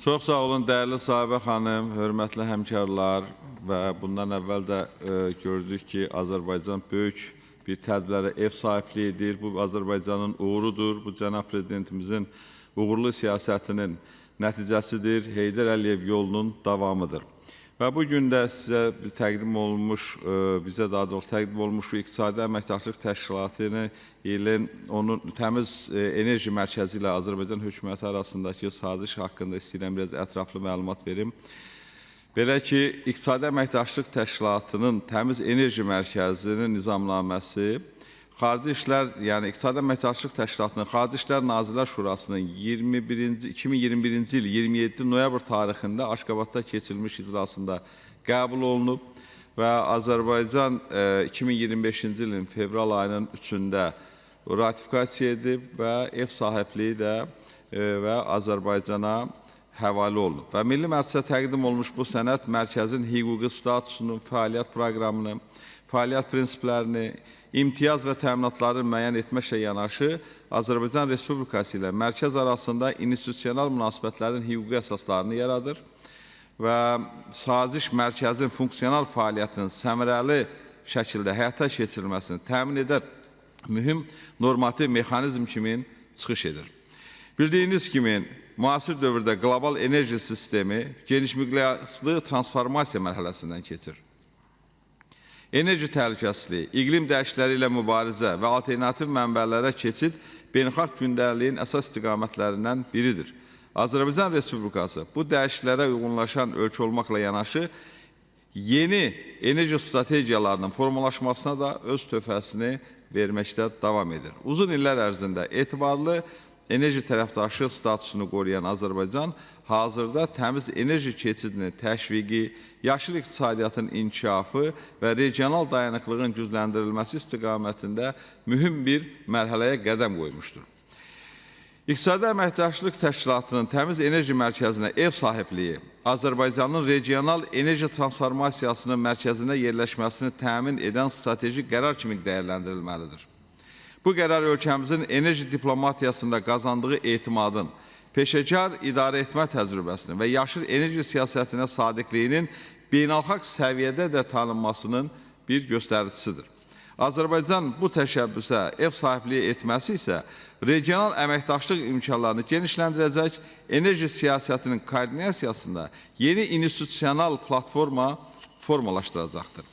Çox sağ olun, dəyərli Sahibə xanım, hörmətli həmkarlar və bundan əvvəl də gördük ki, Azərbaycan böyük bir tədbirlərə ev sahibliyi edir. Bu, Azərbaycanın uğurudur, bu cənab prezidentimizin uğurlu siyasətinin nəticəsidir, Heydər Əliyev yolunun davamıdır. Və bugün də sizə təqdim olmuş, bizə daha doğrusu təqdim olmuş İqtisadi Əməkdaşlıq Təşkilatını ilin onun təmiz enerji mərkəzi ilə Azərbaycan hökuməti arasındakı saziş haqqında istəyirəm biraz ətraflı məlumat verim. Belə ki, İqtisadi Əməkdaşlıq Təşkilatının təmiz enerji mərkəzinin nizamnaməsi Xarici İşlər, yəni İqtisadi Əməkdaşlıq Təşkilatının Xarici İşlər Nazirlər Şurasının 2021-ci il 27 noyabr tarixində Aşqabadda keçirilmiş iclasında qəbul olunub və Azərbaycan 2025-ci ilin fevral ayının 3-də ratifikasiya edib və ev sahibliyi də və Azərbaycana həvalə olunub. Və Milli Məclisə təqdim olmuş bu sənəd mərkəzin hüquqi statusunun, fəaliyyət proqramını, fəaliyyət prinsiplərini, imtiyaz və təminatları müəyyən etməklə yanaşı, Azərbaycan Respublikası ilə mərkəz arasında institusional münasibətlərin hüquqi əsaslarını yaradır və saziş mərkəzin funksional fəaliyyətinin səmərəli şəkildə həyata keçirilməsini təmin edər, mühüm normativ mexanizm kimi çıxış edir. Bildiyiniz kimi, müasir dövrdə qlobal enerji sistemi geniş miqyaslı transformasiya mərhələsindən keçir. Enerji təhlükəsizliyi, iqlim dəyişiklikləri ilə mübarizə və alternativ mənbələrə keçid beynəlxalq gündəliyin əsas istiqamətlərindən biridir. Azərbaycan Respublikası bu dəyişikliklərə uyğunlaşan ölkə olmaqla yanaşı, yeni enerji strategiyalarının formalaşmasına da öz töhfəsini verməkdə davam edir. Uzun illər ərzində etibarlı enerji tərəfdaşı statusunu qoruyan Azərbaycan hazırda təmiz enerji keçidinin təşviqi, yaşıl iqtisadiyyatın inkişafı və regional dayanıqlığın gücləndirilməsi istiqamətində mühüm bir mərhələyə qədəm qoymuşdur. İqtisadi Əməkdaşlıq Təşkilatının təmiz enerji mərkəzinə ev sahibliyi Azərbaycanın regional enerji transformasiyasının mərkəzində yerləşməsini təmin edən strateji qərar kimi dəyərləndirilməlidir. Bu qərar ölkəmizin enerji diplomatiyasında qazandığı etimadın, peşəkar idarə etmə təcrübəsinin və yaşıl enerji siyasətinə sadiqliyinin beynəlxalq səviyyədə də tanınmasının bir göstəricisidir. Azərbaycan bu təşəbbüsə ev sahibliyi etməsi isə regional əməkdaşlıq imkanlarını genişləndirəcək, enerji siyasətinin koordinasiyasında yeni institusional platforma formalaşdıracaqdır.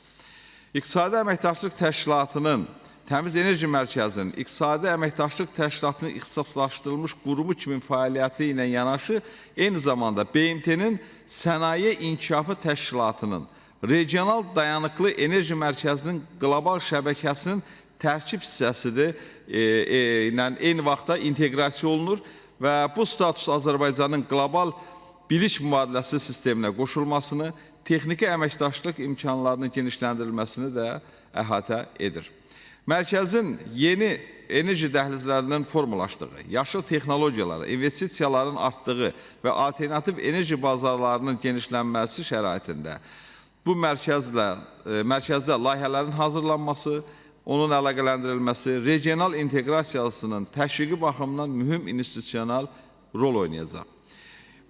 İqtisadi Əməkdaşlıq Təşkilatının Təmiz Enerji Mərkəzinin İqtisadi Əməkdaşlıq Təşkilatının ixtisaslaşdırılmış qurumu kimi fəaliyyəti ilə yanaşı, eyni zamanda BMT-nin Sənaye İnkişafı Təşkilatının regional dayanıqlı enerji mərkəzinin qlobal şəbəkəsinin tərkib hissəsidir, eyni vaxtda inteqrasiya olunur və bu status Azərbaycanın qlobal bilik mübadiləsi sisteminə qoşulmasını, texniki əməkdaşlıq imkanlarının genişləndirilməsini də əhatə edir. Mərkəzin yeni enerji dəhlizlərinin formalaşdığı, yaşıl texnologiyalara, investisiyaların artdığı və alternativ enerji bazarlarının genişlənməsi şəraitində bu mərkəzdə layihələrin hazırlanması, onun əlaqələndirilməsi, regional inteqrasiyasının təşviqi baxımından mühüm institusional rol oynayacaq.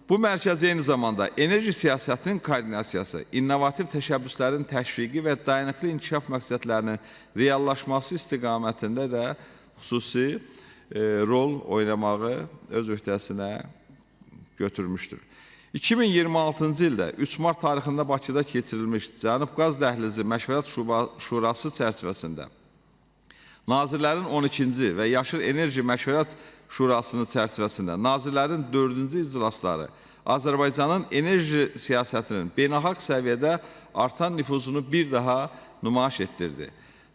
Bu mərkəz eyni zamanda enerji siyasətinin koordinasiyası, innovativ təşəbbüslərin təşviqi və dayanıqlı inkişaf məqsədlərinin reallaşması istiqamətində də xüsusi rol oynamağı öz öhdəsinə götürmüşdür. 2026-cı ildə 3 mart tarixində Bakıda keçirilmiş Cənub Qaz Dəhlizi Məşvərət Şurası çərçivəsində Nazirlərin 12-ci və Yaşıl Enerji Məşvərət Şurasının çərçivəsində Nazirlərin 4-cü iclasları Azərbaycanın enerji siyasətinin beynəlxalq səviyyədə artan nüfuzunu bir daha nümayiş etdirdi.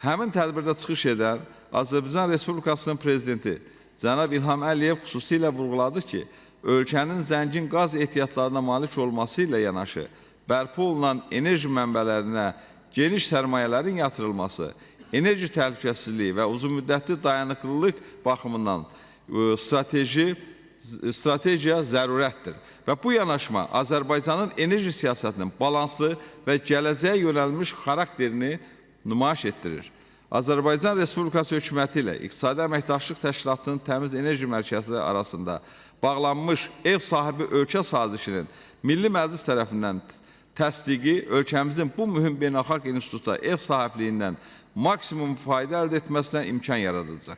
Həmin tədbirdə çıxış edən Azərbaycan Respublikasının prezidenti cənab İlham Əliyev xüsusilə vurğuladı ki, ölkənin zəngin qaz ehtiyatlarına malik olması ilə yanaşı, bərpa olunan enerji mənbələrinə geniş sərmayələrin yatırılması, enerji təhlükəsizliyi və uzunmüddətli dayanıqlılıq baxımından strategiya zərurətdir. Və bu yanaşma Azərbaycanın enerji siyasətinin balanslı və gələcəyə yönəlmiş xarakterini nümayiş etdirir. Azərbaycan Respublikası hökuməti ilə İqtisadi Əməkdaşlıq Təşkilatının Təmiz Enerji Mərkəzi arasında bağlanmış ev sahibi ölkə sazişinin Milli Məclis tərəfindən təsdiqi ölkəmizin bu mühüm beynəlxalq institutda ev sahibliyindən maksimum fayda əldə etməsinə imkan yaradılacaq.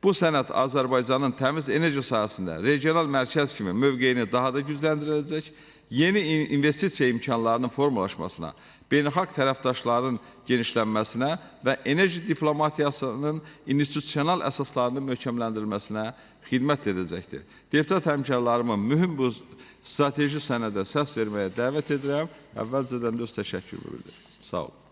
Bu sənəd Azərbaycanın təmiz enerji sahəsində regional mərkəz kimi mövqeyini daha da gücləndirəcək, yeni investisiya imkanlarının formalaşmasına, beynəlxalq tərəfdaşların genişlənməsinə və enerji diplomatiyasının institusional əsaslarının möhkəmləndirilməsinə xidmət edəcəkdir. Deputat həmkarlarımın mühüm bu strateji sənədə səs verməyə dəvət edirəm. Əvvəlcədən də öz təşəkkürümü bildirirəm. Sağ olun.